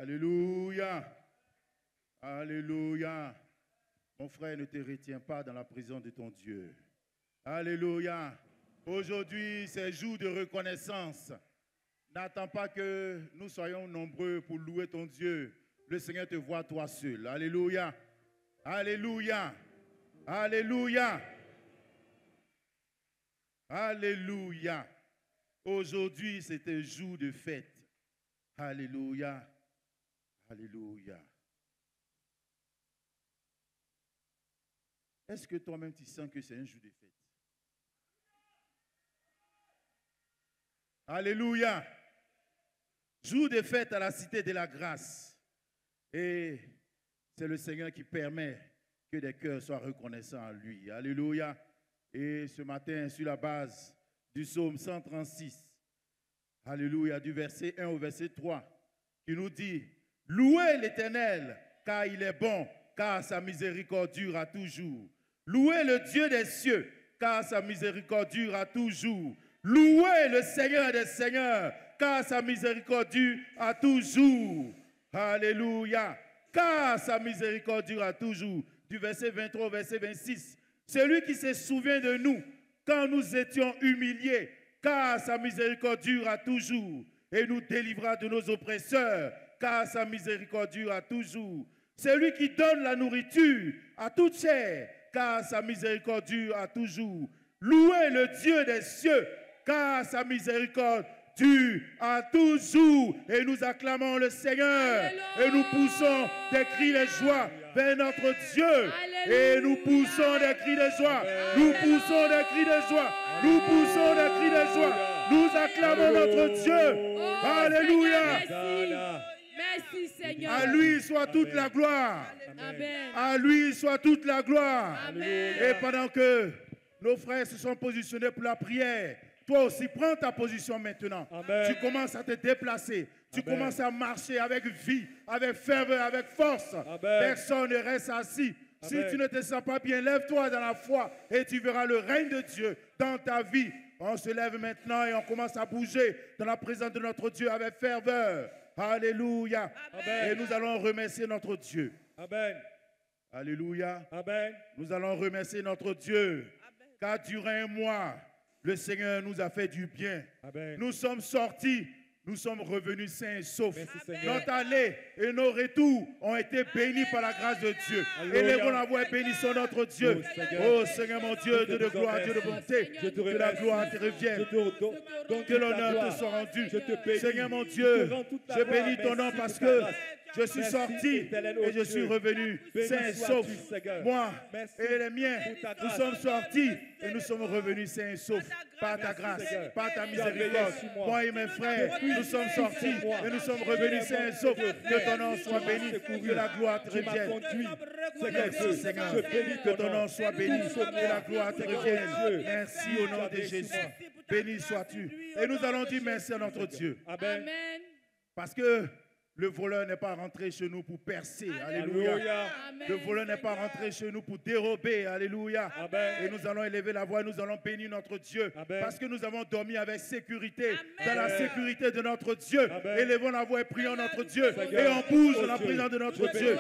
Alléluia. Alléluia. Mon frère, ne te retiens pas dans la prison de ton Dieu. Alléluia. Aujourd'hui, c'est jour de reconnaissance. N'attends pas que nous soyons nombreux pour louer ton Dieu. Le Seigneur te voit toi seul. Alléluia. Alléluia. Alléluia. Alléluia. Aujourd'hui, c'est un jour de fête. Alléluia. Alléluia. Est-ce que toi-même tu sens que c'est un jour de fête? Alléluia. Jour de fête à la cité de la grâce. Et c'est le Seigneur qui permet que des cœurs soient reconnaissants à lui. Alléluia. Et ce matin, sur la base du psaume 136, alléluia, du verset 1 au verset 3, qui nous dit: louez l'Éternel, car il est bon, car sa miséricorde dure à toujours. Louez le Dieu des cieux, car sa miséricorde dure à toujours. Louez le Seigneur des seigneurs, car sa miséricorde dure à toujours. Alléluia. Car sa miséricorde dure à toujours. Du verset 23 au verset 26. Celui qui se souvient de nous quand nous étions humiliés, car sa miséricorde dure à toujours. Et nous délivra de nos oppresseurs, car sa miséricorde dure à toujours. Celui qui donne la nourriture à toute chair, car sa miséricorde dure à toujours. Louez le Dieu des cieux, car sa miséricorde dure à toujours. Et nous acclamons le Seigneur. Alléluia. Et nous poussons des cris de joie vers notre Dieu. Alléluia. Et nous poussons des cris de joie. Alléluia. Nous poussons des cris de joie. Alléluia. Nous poussons des cris de joie. Nous acclamons notre Dieu. Oh, alléluia. Seigneur, merci Seigneur. À lui soit toute la gloire. Amen. À lui soit toute la gloire. Amen. Et pendant que nos frères se sont positionnés pour la prière, toi aussi, prends ta position maintenant. Amen. Tu commences à te déplacer. Tu Amen. Commences à marcher avec vie, avec ferveur, avec force. Amen. Personne ne reste assis. Amen. Si tu ne te sens pas bien, lève-toi dans la foi et tu verras le règne de Dieu dans ta vie. On se lève maintenant et on commence à bouger dans la présence de notre Dieu avec ferveur. Alléluia. Amen. Et nous allons remercier notre Dieu. Amen. Alléluia. Amen. Nous allons remercier notre Dieu. Amen. Car durant un mois, le Seigneur nous a fait du bien. Amen. Nous sommes sortis, nous sommes revenus sains et saufs. Notre allée et nos retours ont été bénis par la grâce de Dieu. Élevons la voix et bénissons notre Dieu. Oh Seigneur mon Dieu, Dieu de gloire, Dieu de bonté, que la gloire te revienne, que l'honneur te soit rendu. Seigneur mon Dieu, je bénis ton nom parce que je suis sorti et je suis revenu sain et sauf. Moi et les miens, nous sommes sortis et nous sommes revenus sains et saufs par ta grâce, par ta miséricorde. Moi et mes frères, nous sommes sortis et nous sommes revenus sains et saufs. Que ton nom soit béni, que la gloire te revienne. Merci Seigneur, que ton nom soit béni, que la gloire te revienne. Merci au nom de Jésus. Béni sois-tu. Et nous allons dire merci à notre Dieu. Amen. Parce que le voleur n'est pas rentré chez nous pour percer. Alléluia. Alléluia. Le voleur n'est pas rentré chez nous pour dérober. Alléluia. Amen. Et nous allons élever la voix, nous allons bénir notre Dieu. Amen. Parce que nous avons dormi avec sécurité. Amen. Dans la sécurité de notre Dieu. Amen. Élevons la voix et prions notre Dieu. Seigneur. Et on bouge dans la présence de notre Dieu.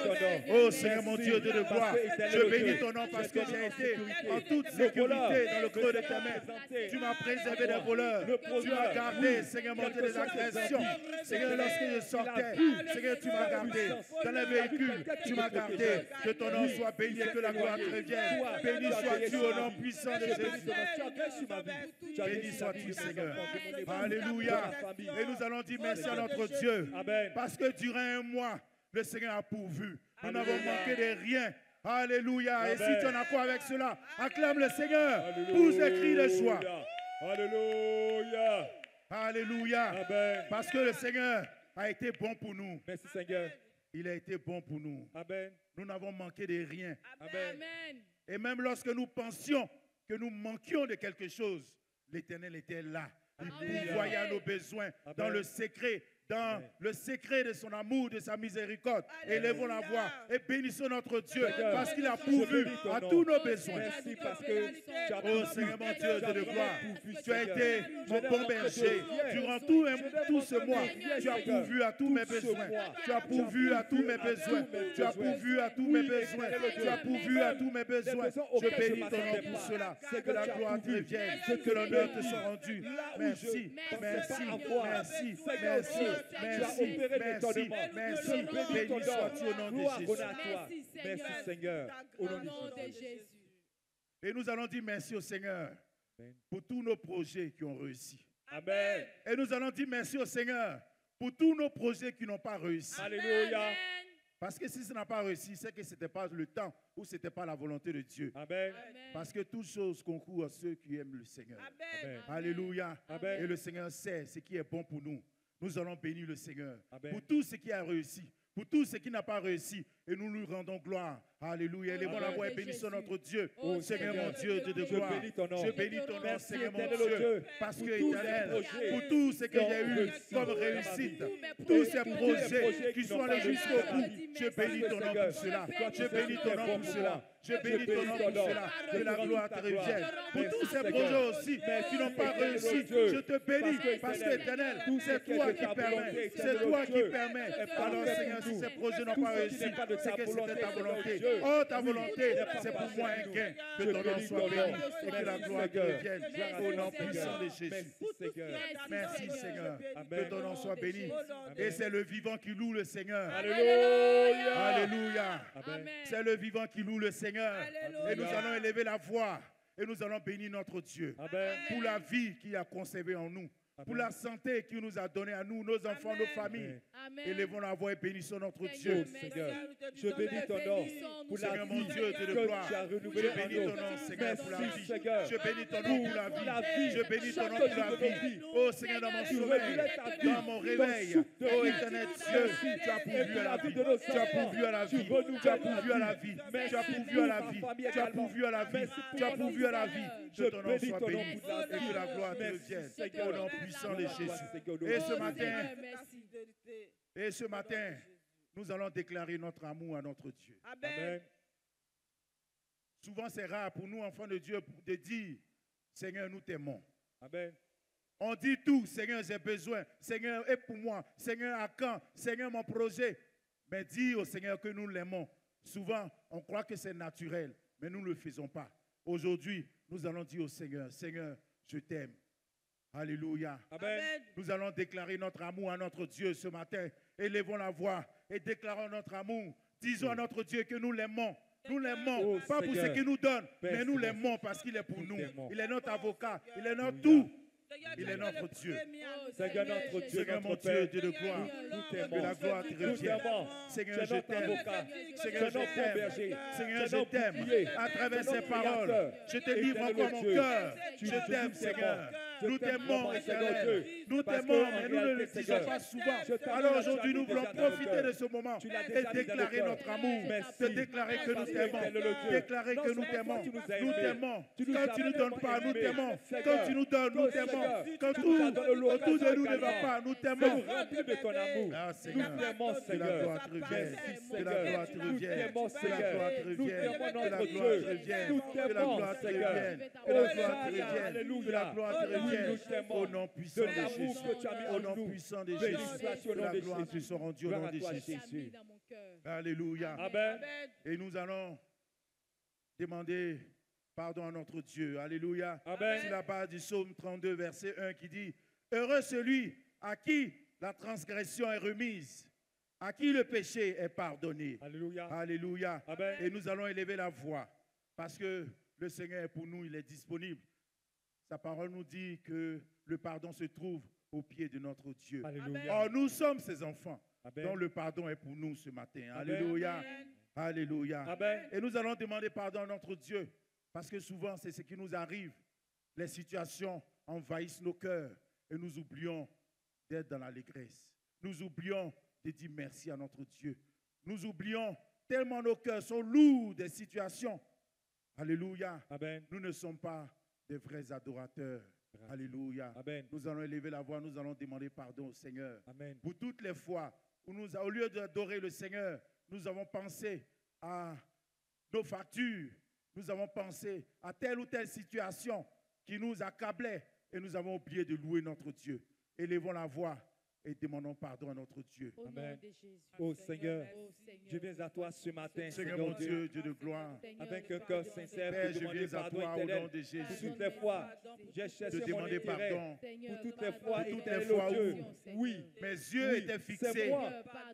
Oh Seigneur mon Dieu, Dieu de gloire. Je bénis ton nom parce que j'ai été en toute sécurité dans le creux de ta main. Tu m'as préservé des voleurs. Tu m'as gardé, Seigneur mon Dieu, des agressions. Seigneur, lorsque je sortais, Seigneur, tu m'as gardé. Dans les véhicules, tu m'as gardé. Que ton nom soit béni et que la gloire te revienne. Béni sois-tu au nom puissant de Jésus. Béni sois-tu, Seigneur. Alléluia. Et nous allons dire merci à notre Dieu. Parce que durant un mois, le Seigneur a pourvu. Nous n'avons manqué de rien. Alléluia. Et si tu en as quoi avec cela, acclame le Seigneur. Pousse des cris de joie. Alléluia. Alléluia. Amen. Parce que le Seigneur a été bon pour nous. Merci Seigneur. Il a été bon pour nous. Amen. Nous n'avons manqué de rien. Amen. Et même lorsque nous pensions que nous manquions de quelque chose, l'Éternel était là. Il pourvoyait à nos besoins. Amen. Dans le secret dans le secret de son amour, de sa miséricorde. Élevons la voix et bénissons notre Dieu parce qu'il a pourvu à tous nos besoins. Merci parce que tu as Oh Seigneur mon Dieu, Dieu de gloire, tu as été mon bon berger durant tout ce mois. Tu as pourvu à tous mes besoins. Tu as pourvu à tous mes besoins. Tu as pourvu à tous mes besoins. Tu as pourvu à tous mes besoins. Je bénis ton nom pour cela. Que la gloire te revienne, que l'honneur te soit rendu. Merci, merci, merci, merci, merci, merci, merci. Béni sois-tu au nom de Jésus. Merci Seigneur. Au nom de Jésus. Et nous allons dire merci au Seigneur pour tous nos projets qui ont réussi. Amen. Et nous allons dire merci au Seigneur pour tous nos projets qui n'ont pas réussi. Alléluia. Parce que si ça n'a pas réussi, c'est que ce n'était pas le temps ou ce n'était pas la volonté de Dieu. Amen. Parce que toutes choses concourent à ceux qui aiment le Seigneur. Amen. Alléluia. Amen. Et le Seigneur sait ce qui est bon pour nous. Nous allons bénir le Seigneur Amen. pour tout ce qui a réussi, pour tout ce qui n'a pas réussi. Et nous lui rendons gloire. Alléluia. Élevons la voix et bénissons notre Dieu. Oh, Seigneur mon Seigneur, Dieu, Dieu de gloire. bénis ton nom. Je bénis ton nom, Merci, Seigneur mon éternel Dieu. Parce que, tous ces éternel, projets pour tout ce que qui ont j'ai eu réussi comme dans ma réussite, vie. tous ces Tous projets projets qui qui sont n'ont allés pas jusqu'au réussi. bout, je bénis ton nom pour cela. Je bénis ton nom pour cela. Je bénis ton nom pour cela. Que la gloire te revienne. Pour tous ces projets aussi qui n'ont pas réussi, je te bénis parce que, éternel, c'est toi qui permets. C'est toi qui permets. Alors, Seigneur, si ces projets n'ont pas réussi, c'est que c'était ta volonté. Oh, ta volonté, c'est pour moi un gain. Que ton nom soit béni et que la gloire te revienne. Au nom puissant de Jésus. Merci, Seigneur. Que ton nom soit béni. Et c'est le vivant qui loue le Seigneur. Alléluia. Alléluia. Amen. C'est le vivant qui loue le Seigneur. Alléluia. Et nous allons élever la voix. Et nous allons bénir notre Dieu. Amen. Pour la vie qu'il a conservée en nous. Pour la santé qu'il nous a donnée à nous, nos enfants, nos familles. Amen. Élevons la voix et bénissons notre Seigneur, Dieu. Seigneur, je bénis ton nom pour la Seigneur mon vie Dieu, Dieu de que gloire. tu as Je renouvelée en bénis ton nous. nom, Seigneur, pour la Merci, vie. Seigneur. Je bénis ton nom pour la vie. Je bénis ton nom Chaque pour la jour de nos vie. vies. Oh Seigneur, dans mon Tu sommeil, regrettes ta vie, dans mon réveil. ton souffle de Oh vie. éternel Dieu, tu as pourvu à la vie. de nos Tu as pourvu à la Tu vie. renouvelles Tu as la pourvu à la vie. vie. Merci Tu as pourvu pour à la ma vie. famille Tu as également. pourvu à la vie. Merci pour Tu as mon pourvu à la vie. Je Que ton nom bénis soit ton nom béni pour la et que vie. la gloire te Merci, revienne. Seigneur. Au nom puissant de Jésus. Seigneur. Et ce Oh, matin, Seigneur, merci. et ce matin, nous allons déclarer notre amour à notre Dieu. Amen. Souvent, c'est rare pour nous, enfants de Dieu, de dire, Seigneur, nous t'aimons. Amen. On dit tout, Seigneur, j'ai besoin. Seigneur, aide pour moi. Seigneur, à quand? Seigneur, mon projet. Mais dire au Seigneur que nous l'aimons. Souvent, on croit que c'est naturel, mais nous ne le faisons pas. Aujourd'hui, nous allons dire au Seigneur, Seigneur, je t'aime. Alléluia. Amen. Nous allons déclarer notre amour à notre Dieu ce matin. Élevons la voix et déclarons notre amour. Disons à notre Dieu que nous l'aimons. Nous l'aimons, Oh, pas pour ce Seigneur. qu'il nous donne, mais Merci, nous mon l'aimons parce qu'il est pour nous. t'aimons. Il est notre avocat, il est notre tout. Il est notre Dieu. Seigneur, notre Dieu, Seigneur, mon notre Dieu, Père, Dieu de gloire. nous Que t'aimons. la gloire te Nous revienne. t'aimons. Seigneur, C'est je notre t'aime. avocat. Seigneur, C'est je notre t'aime. berger. Seigneur, C'est je t'aime. bouclier. À travers C'est ces notre paroles, créateur. je te livre Éternel encore mon Dieu, cœur. tu Je nous t'aime, aimes, Seigneur. Je Nous t'aime t'aimons, vraiment, Seigneur Éternel. Dieu. Nous Parce t'aimons, que, en mais nous ne le réalité, disons Seigneur, pas souvent. je t'aime Alors déjà aujourd'hui, nous déjà voulons dans le profiter cœur. de ce moment Tu l'as et déjà mis dans le déclarer cœur. notre amour. Merci. Te déclarer que nous Parce que, t'aimons. éternel Dieu, Déclarer non que nous seulement t'aimons. tu nous as Nous aimés, t'aimons. tu nous Quand as tu ne nous donnes pas, nous aimés. t'aimons. Seigneur, Quand tu nous donnes, nous toi, t'aimons. Seigneur, Quand tu tout nous as donné autour de nous ne va l'occasion pas, nous de t'aimons. nous remplir de ton amour. Ah, Nous Seigneur. t'aimons, Que la Seigneur. gloire te revienne. Merci, Que la Seigneur. gloire te Nous revienne. t'aimons, Que la Seigneur. gloire te Nous revienne. t'aimons, Que la notre gloire te Dieu. revienne. Nous Que la t'aimons, gloire te Seigneur. revienne. Que la gloire te Alléluia. revienne. Que la gloire te Oui, revienne. nous t'aimons. Au nom puissant De de l'amour Jésus. que tu as mis Au en nom nous. puissant de Béni Jésus. sois-tu au Que nom la de gloire te Jésus. soit rendue au Gloire nom à de toi, Jésus. Jésus. Dans mon cœur. Alléluia. Amen. Et nous allons demander pardon à notre Dieu. Alléluia. Amen. C'est la base du psaume 32, verset 1 qui dit « Heureux celui à qui la transgression est remise, à qui le péché est pardonné. » Alléluia. Alléluia. Amen. Et nous allons élever la voix parce que le Seigneur est pour nous, il est disponible. Sa parole nous dit que le pardon se trouve au pied de notre Dieu. Alléluia. Or, nous sommes ses enfants, Amen. dont le pardon est pour nous ce matin. Amen. Alléluia. Alléluia. Amen. Et nous allons demander pardon à notre Dieu parce que souvent, c'est ce qui nous arrive. Les situations envahissent nos cœurs et nous oublions d'être dans l'allégresse. Nous oublions de dire merci à notre Dieu. Nous oublions tellement nos cœurs sont lourds des situations. Alléluia. Amen. Nous ne sommes pas des vrais adorateurs. Alléluia. Amen. Nous allons élever la voix, nous allons demander pardon au Seigneur. Amen. Pour toutes les fois où au lieu d'adorer le Seigneur, nous avons pensé à nos factures, nous avons pensé à telle ou telle situation qui nous accablait et nous avons oublié de louer notre Dieu. Élevons la voix et demandons pardon à notre Dieu. Au nom Amen. de Jésus. Oh Seigneur, Oh Seigneur. je viens à toi ce matin, Seigneur Seigneur mon Dieu, Dieu, Dieu de gloire, avec un cœur sincère Père, pour je demander viens à pardon toi au éternel nom de pour Jésus, toutes les fois j'ai de cherché mon demander intérêt, pardon. pour toutes les fois, Pour toutes les éternel fois oh Dieu, où- oui, Mes yeux oui, étaient c'est fixés moi,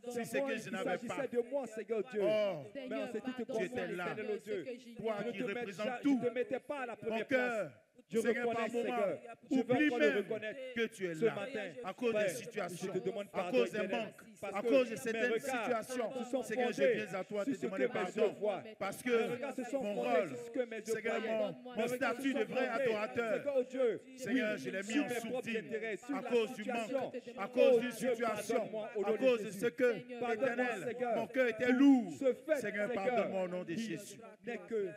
si c'est moi que je qu'il n'avais pas. s'agissait de moi, Seigneur Dieu. Oh, Mais en ce qui te tu concerne, étais là. éternel oh Dieu, toi je qui ne te représentes je tout, ne te mettais pas à la mon première place. cœur, Je Seigneur, reconnais, par moment, Seigneur, je veux oublie encore le même reconnaître que tu es ce là, matin. à cause Père, des situations, je te demande à pardon, cause des éternel, manques, parce à que cause de mes certaines regards situations. se sont Seigneur, je fondés viens à toi te sur ce demander que mes yeux pardon, voient. parce Mes que regards se sont mon fondés rôle, sur ce que mes yeux Seigneur, voient. mon statut de vrai adorateur, Seigneur, oh Dieu, Seigneur, oui, je l'ai mis sur en mes propres sourdine intérêts, sur à la cause du situation. manque, à Oh cause d'une Dieu, situation, pardonne-moi au à nom de cause de Jésus. ce que, Pardonne-moi, éternel, Seigneur, mon cœur était lourd. ce fait, Seigneur, Seigneur, pardonne-moi au nom de oui, Jésus. n'est que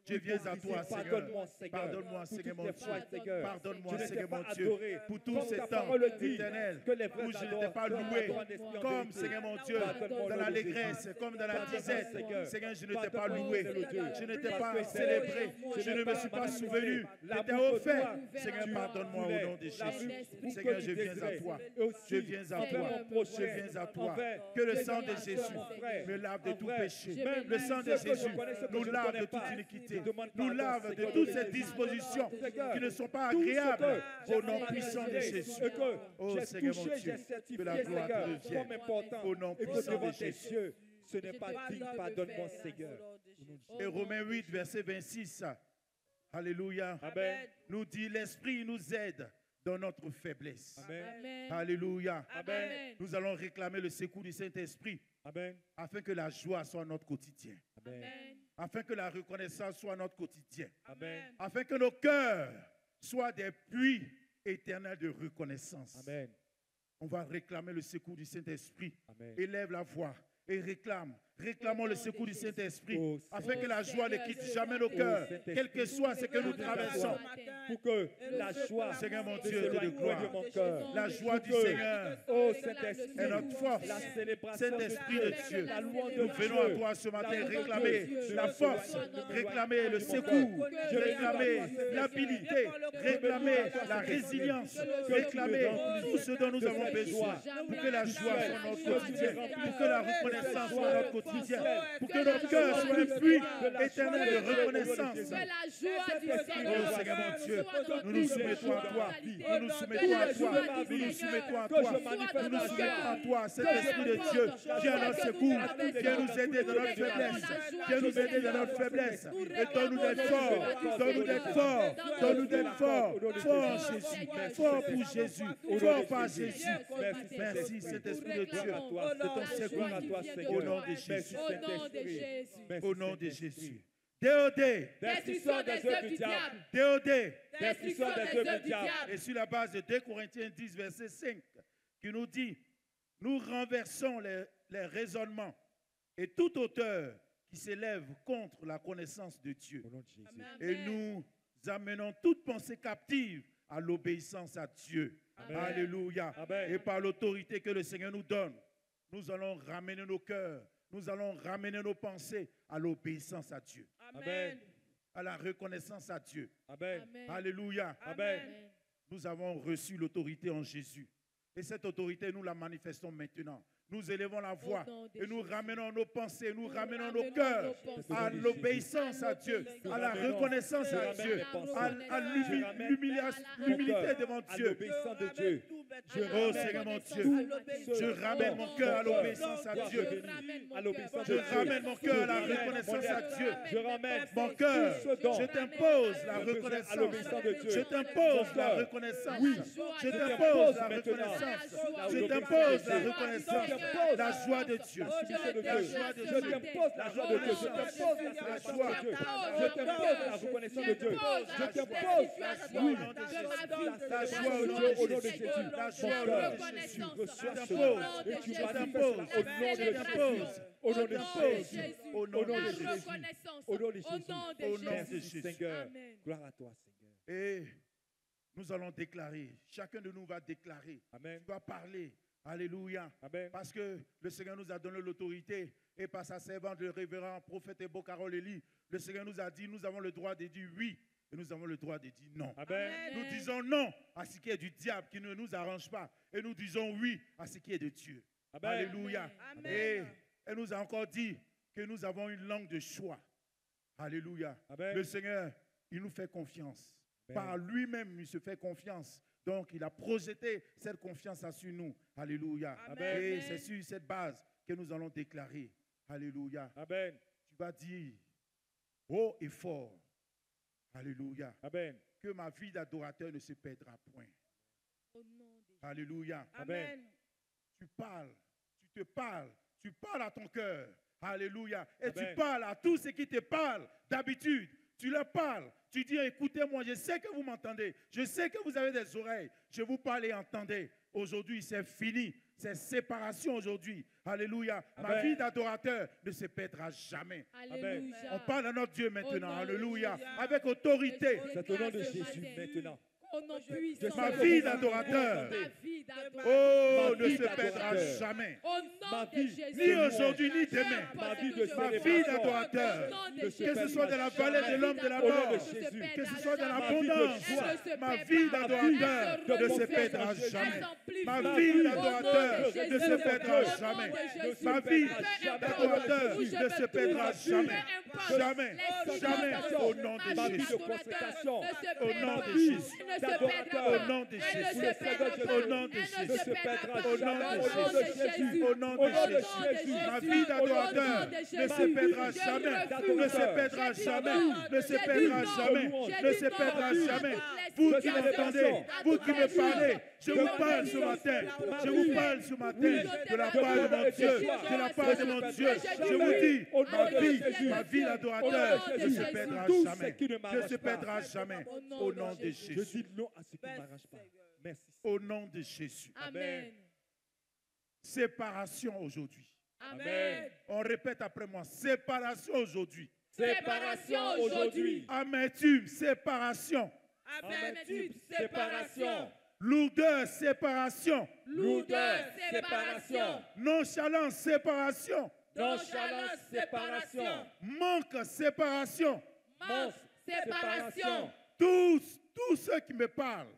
Je viens à toi, Seigneur. pardonne-moi, Seigneur. Pardonne-moi, pour Seigneur, toutes mon les Dieu. fois, Seigneur. Pardonne-moi, Je n'étais Seigneur, pas mon Dieu, adoré. pour tous Comme ces ta temps parole dit, éternels que les vrais où je n'étais adorent, pas leur loué, adorent en esprit, en comme, vérité. Seigneur, mon Dieu, Pardonne-moi au dans nom de l'allégresse, Jésus. comme dans la Pardonne-moi, disette. Seigneur. Seigneur, je ne t'ai pas Pardonne-moi, loué, Seigneur Dieu. je ne t'ai Parce pas que, célébré, Seigneur, je ne me suis pas manipulé souvenu de l'amour tes que hauts faits. toi, Seigneur, tu pardonne-moi au voulais. nom de Jésus. L'amour Seigneur, que je tu viens à désirais. toi. Et aussi, Je viens à envers toi. mon prochain, Je viens à toi. envers Que le ceux sang qui de sont Jésus mon frère, me lave de tout envers péché. même Le sang de ceux que je Jésus connais, ceux que nous je ne lave connais de toute pas. iniquité. Je demande Nous pardon, lave de Seigneur, toutes de ces Jésus. dispositions Seigneur, qui ne sont pas tout ce agréables que au j'ai nom puissant de manipulé, Jésus. ce que Oh j'ai Seigneur mon touché, Dieu, j'ai certifié, que la gloire te Seigneur, revienne. comme important. Au nom Et que puissant devant de tes Jésus. cieux, ce n'est pas digne. Pardonne-moi, Seigneur. Et Romains 8, verset 26. Alléluia. Amen. Nous dit, l'Esprit nous aide dans notre faiblesse. Amen. Amen. Alléluia. Amen. Nous allons réclamer le secours du Saint-Esprit Amen. afin que la joie soit notre quotidien. Amen. Amen. Afin que la reconnaissance soit notre quotidien. Amen. Afin que nos cœurs soient des puits éternels de reconnaissance. Amen. On va réclamer le secours du Saint-Esprit. Amen. Élève la voix et réclame. Réclamons le secours du Saint-Esprit Oh, afin que la joie ne quitte jamais nos Oh, cœurs, Saint-Esprit. quel que soit ce que nous traversons. Pour que la joie Seigneur mon ne Dieu, s'éloigne de gloire, de mon cœur. la joie du Pour que, Seigneur oh Saint-Esprit, est notre force. la célébration Saint-Esprit de Dieu, la louange de nous venons à Dieu, toi ce matin la louange de réclamer Dieu, la force, réclamer le secours, réclamer l'habilité, réclamer la résilience, réclamer tout ce dont nous avons besoin pour que la joie soit notre quotidien, pour que la reconnaissance soit notre quotidien, pour que notre cœur soit un puits éternel de reconnaissance. Que la joie du Seigneur Oh Seigneur mon Dieu, soit nous nous soumettons à toi, nous nous soumettons à toi, nous nous soumettons à toi, nous nous soumettons à toi, cet Esprit de Dieu, viens à notre secours, viens nous aider dans notre faiblesse, viens nous aider dans notre faiblesse, et donne-nous d'être forts, donne-nous d'être forts, donne-nous d'être forts, fort en Jésus, fort pour Jésus, fort par Jésus. Merci Saint-Esprit de Dieu, de ton secours à toi, au nom de Jésus. Au nom de Jésus. Au nom de Jésus. DOD, Destruction des œuvres du diable. DOD. Destruction des œuvres du diable. Et sur la base de 2 Corinthiens 10, verset 5, qui nous dit, nous renversons les raisonnements et toute hauteur qui s'élève contre la connaissance de Dieu. Au nom de Jésus. Et nous amenons toute pensée captive à l'obéissance à Dieu. Amen. Alléluia. Amen. Et par l'autorité que le Seigneur nous donne, nous allons ramener nos cœurs, nous allons ramener nos pensées à l'obéissance à Dieu, Amen. à la reconnaissance à Dieu. Amen. Amen. Alléluia. Amen. Nous avons reçu l'autorité en Jésus. Et cette autorité, nous la manifestons maintenant. Nous élevons la voix et nous ramenons nos pensées, nous ramenons nos cœurs à l'obéissance à Dieu, à la reconnaissance à Dieu, à l'humilité devant À Dieu. l'obéissance de Dieu. Oh Seigneur mon Dieu, je ramène mon cœur à l'obéissance à Dieu. À l'obéissance Je de Dieu. ramène mon cœur à la reconnaissance à Dieu. Je ramène Mon cœur, tout ce dont je t'impose la j'ai besoin reconnaissance. à l'obéissance de Dieu. Je t'impose la cœur. reconnaissance. Oui. Je Je t'impose t'impose la maintenant reconnaissance. Je l'obéissance t'impose de la Dieu. reconnaissance. Je t'impose La joie de Dieu. la submission de La Dieu. joie de Je Dieu. t'impose la joie de Dieu. Je t'impose la satisfaction de Dieu. Je t'impose la reconnaissance de Dieu. Je t'impose La joie au nom de Jésus. La joie au nom de au nom de Jésus. Jésus. La Mon joie au cœur, nom de Jésus. reçois Je cela t'impose. et tu Je vas t'impose. au nom de Je Jésus. t'impose. Au nom de Jésus. Jésus. Au nom de La Jésus. reconnaissance. Au nom de Au Jésus. nom de Au nom de Jésus. Jésus. Seigneur. Amen. Gloire à toi, Seigneur. Et nous allons déclarer. Chacun de nous va déclarer. Amen. Tu vas parler. Alléluia. Amen. Parce que le Seigneur nous a donné l'autorité. Et par sa servante, le révérend prophète et beau Carole Élie, le Seigneur nous a dit, nous avons le droit de dire oui. Et nous avons le droit de dire non. Amen. Nous disons non à ce qui est du diable, qui ne nous arrange pas. Et nous disons oui à ce qui est de Dieu. Amen. Alléluia. Amen. Et nous a encore dit que nous avons une langue de choix. Alléluia. Amen. Le Seigneur, il nous fait confiance. Amen. Par lui-même, il se fait confiance. Donc, il a projeté cette confiance sur nous. Alléluia. Amen. Et c'est sur cette base que nous allons déclarer. Alléluia. Amen. Tu vas dire haut et fort. Alléluia. Amen. Que ma vie d'adorateur ne se perdra point. Au nom de Alléluia. Amen. Tu parles, tu parles à ton cœur. Alléluia. Et Amen. tu parles à tous ceux qui te parlent d'habitude. Tu leur parles. Tu dis, écoutez-moi, je sais que vous m'entendez. Je sais que vous avez des oreilles. Je vous parle et entendez. Aujourd'hui, c'est fini. C'est séparation aujourd'hui. Alléluia. Amen. Ma vie d'adorateur ne se perdra jamais. Alléluia. On parle à notre Dieu maintenant. Au nom de Alléluia. Jésus. Avec autorité. C'est au nom de Ce Jésus matin. maintenant. Au nom puissant Ma de vie Jésus. d'adorateur. Ma vie d'adorateur. Oh, Ma ne vie se perdra d'adorateur. jamais. Au nom Ma de vie, Jésus. ni aujourd'hui, ni demain. Ma vie de Ma vie célébration. d'adorateur. Au nom de Que ce Jésus. Que ce soit de la vallée de l'homme de la Au nom mort. de Jésus. Que ce soit de Ma vie de l'abondance. joie. Ma vie d'adorateur ne se perdra jamais. Ma vie d'adorateur ne se perdra jamais. Ma vie d'adorateur ne se perdra jamais. Jamais. Jamais. Au nom de Ma vie de Jésus. consécration. Au nom de Jésus. Jésus. D'adorateur. Au nom de Jésus. Au nom de Jésus. Ne se perdra Au nom jamais. de Jésus. Au nom Au de nom de Jésus. Jésus. Ma vie d'adorateur ne se perdra jamais. Ne se perdra jamais. Ne se perdra jamais. Ne se perdra jamais. Vous qui m'entendez, vous qui me parlez, je vous parle ce matin. Je vous parle ce matin de la part de mon Dieu. De la part de mon Dieu. Je vous dis, ma vie d'adorateur ne se perdra jamais. Ne se perdra jamais. Au nom de Je Jésus. dis non à ce qui ne m'arrange pas. Merci. Au nom de Jésus. Amen. Séparation aujourd'hui. Amen. On répète après moi. Séparation aujourd'hui. Séparation aujourd'hui. Amertume, séparation. Amertume, Séparation. Lourdeur, séparation. Lourdeur, séparation. Nonchalance, séparation. Nonchalance, séparation. Manque, séparation. Manque, séparation. Tous ceux qui me parlent,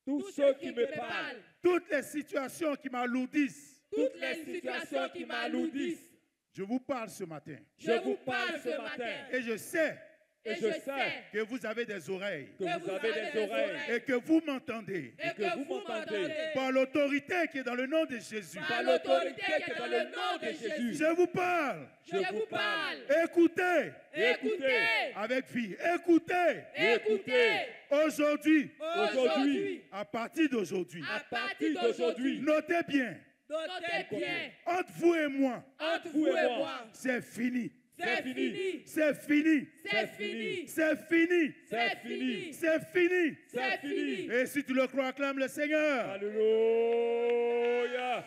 Tous ceux qui me parlent, toutes les situations qui m'alourdissent, Toutes les situations qui m'alourdissent. je vous parle ce matin. Je vous parle ce matin. Et je sais Et je sais que vous avez des oreilles que vous avez des oreilles et que vous m'entendez. et que vous m'entendez. Par l'autorité qui est dans le nom de Jésus. Par l'autorité qui est dans le nom de Jésus. Je vous parle. Je vous parle. Écoutez Écoutez. avec vie. Écoutez. Écoutez. Aujourd'hui, Aujourd'hui. à partir d'aujourd'hui, À partir d'aujourd'hui. notez bien, Notez bien. entre vous et moi, Entre vous et moi. c'est fini. C'est fini. C'est fini. C'est fini. C'est fini. C'est fini. C'est fini. C'est fini. Et si tu le crois, acclame le Seigneur. Alléluia.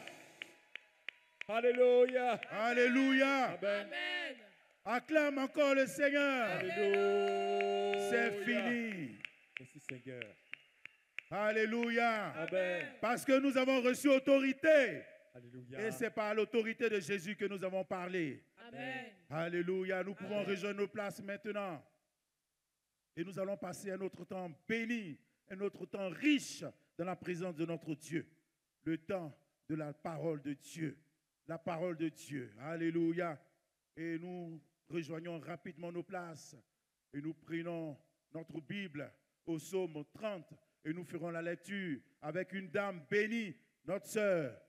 Alléluia. Alléluia. Amen. Amen. Acclame encore le Seigneur. Alléluia. C'est fini. Merci Seigneur. Alléluia. Amen. Parce que nous avons reçu autorité. Alléluia. Et c'est par l'autorité de Jésus que nous avons parlé. Amen. Alléluia. Nous pouvons rejoindre nos places maintenant. Et nous allons passer un autre temps béni, un autre temps riche dans la présence de notre Dieu. Le temps de la parole de Dieu. La parole de Dieu. Alléluia. Et nous rejoignons rapidement nos places. Et nous prenons notre Bible au psaume 30. Et nous ferons la lecture avec une dame bénie, notre sœur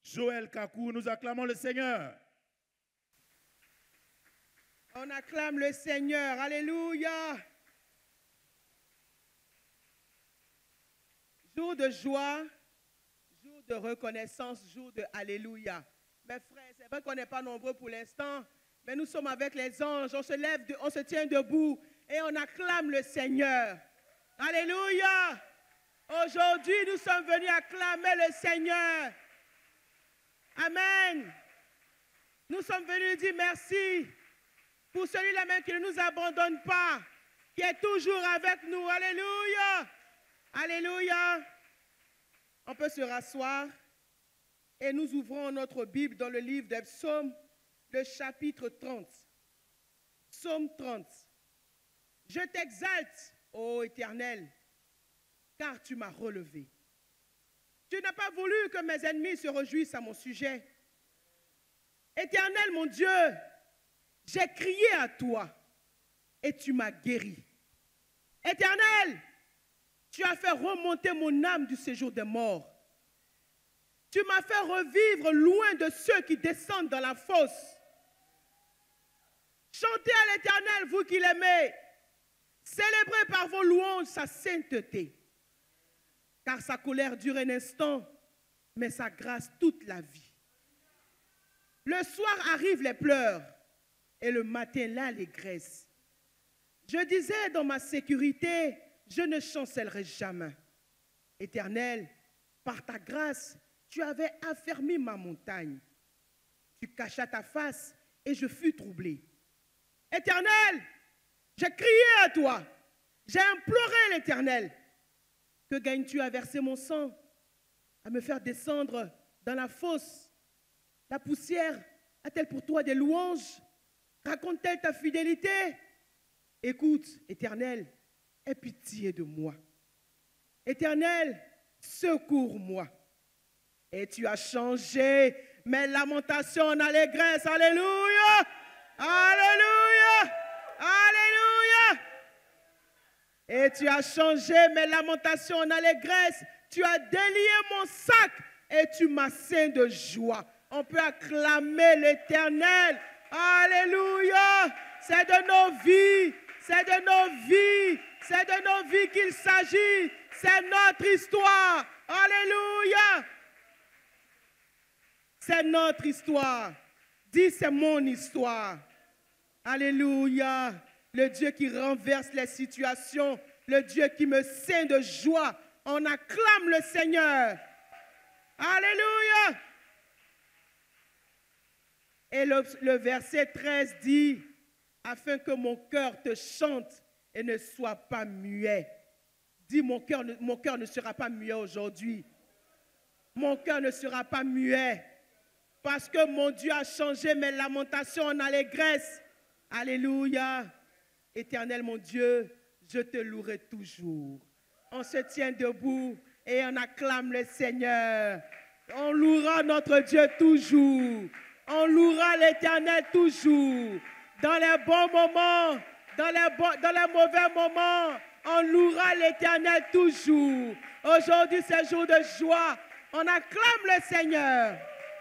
Joël Kakou. Nous acclamons le Seigneur. On acclame le Seigneur. Alléluia. Jour de joie, jour de reconnaissance, jour de Alléluia. Mes frères, c'est vrai qu'on n'est pas nombreux pour l'instant, mais nous sommes avec les anges. On se lève, on se tient debout et on acclame le Seigneur. Alléluia. Aujourd'hui, nous sommes venus acclamer le Seigneur. Amen. Nous sommes venus dire merci pour celui-là même qui ne nous abandonne pas, qui est toujours avec nous. Alléluia. Alléluia. On peut se rasseoir et nous ouvrons notre Bible dans le livre des Psaumes, le chapitre 30. Psaume 30. Je t'exalte, ô Éternel, car tu m'as relevé. Tu n'as pas voulu que mes ennemis se réjouissent à mon sujet. Éternel, mon Dieu, j'ai crié à toi et tu m'as guéri. Éternel, tu as fait remonter mon âme du séjour des morts. Tu m'as fait revivre loin de ceux qui descendent dans la fosse. Chantez à l'Éternel, vous qui l'aimez. Célébrez par vos louanges sa sainteté. Car sa colère dure un instant, mais sa grâce toute la vie. Le soir arrivent les pleurs et le matin l'allégresse. Je disais dans ma sécurité, je ne chancellerai jamais. Éternel, par ta grâce, tu avais affermi ma montagne. Tu cachas ta face et je fus troublé. Éternel, j'ai crié à toi, j'ai imploré l'Éternel. Que gagnes-tu à verser mon sang, à me faire descendre dans la fosse? La poussière a-t-elle pour toi des louanges? Raconte-t-elle ta fidélité? Écoute, Éternel, aie pitié de moi. Éternel, secours-moi. Et tu as changé mes lamentations en allégresse. Alléluia! Alléluia! Alléluia! Et tu as changé mes lamentations en allégresse. Tu as délié mon sac et tu m'as ceint de joie. On peut acclamer l'Éternel. Alléluia! C'est de nos vies. C'est de nos vies. C'est de nos vies qu'il s'agit. C'est notre histoire. Alléluia! C'est notre histoire. Dis, c'est mon histoire. Alléluia. Le Dieu qui renverse les situations. Le Dieu qui me ceint de joie. On acclame le Seigneur. Alléluia. Et le verset 13 dit, afin que mon cœur te chante et ne soit pas muet. Dis, mon cœur ne sera pas muet aujourd'hui. Mon cœur ne sera pas muet. Parce que mon Dieu a changé mes lamentations en allégresse. Alléluia. Éternel mon Dieu, je te louerai toujours. On se tient debout et on acclame le Seigneur. On louera notre Dieu toujours. On louera l'Éternel toujours. Dans les bons moments, dans les mauvais moments, on louera l'Éternel toujours. Aujourd'hui, c'est jour de joie. On acclame le Seigneur.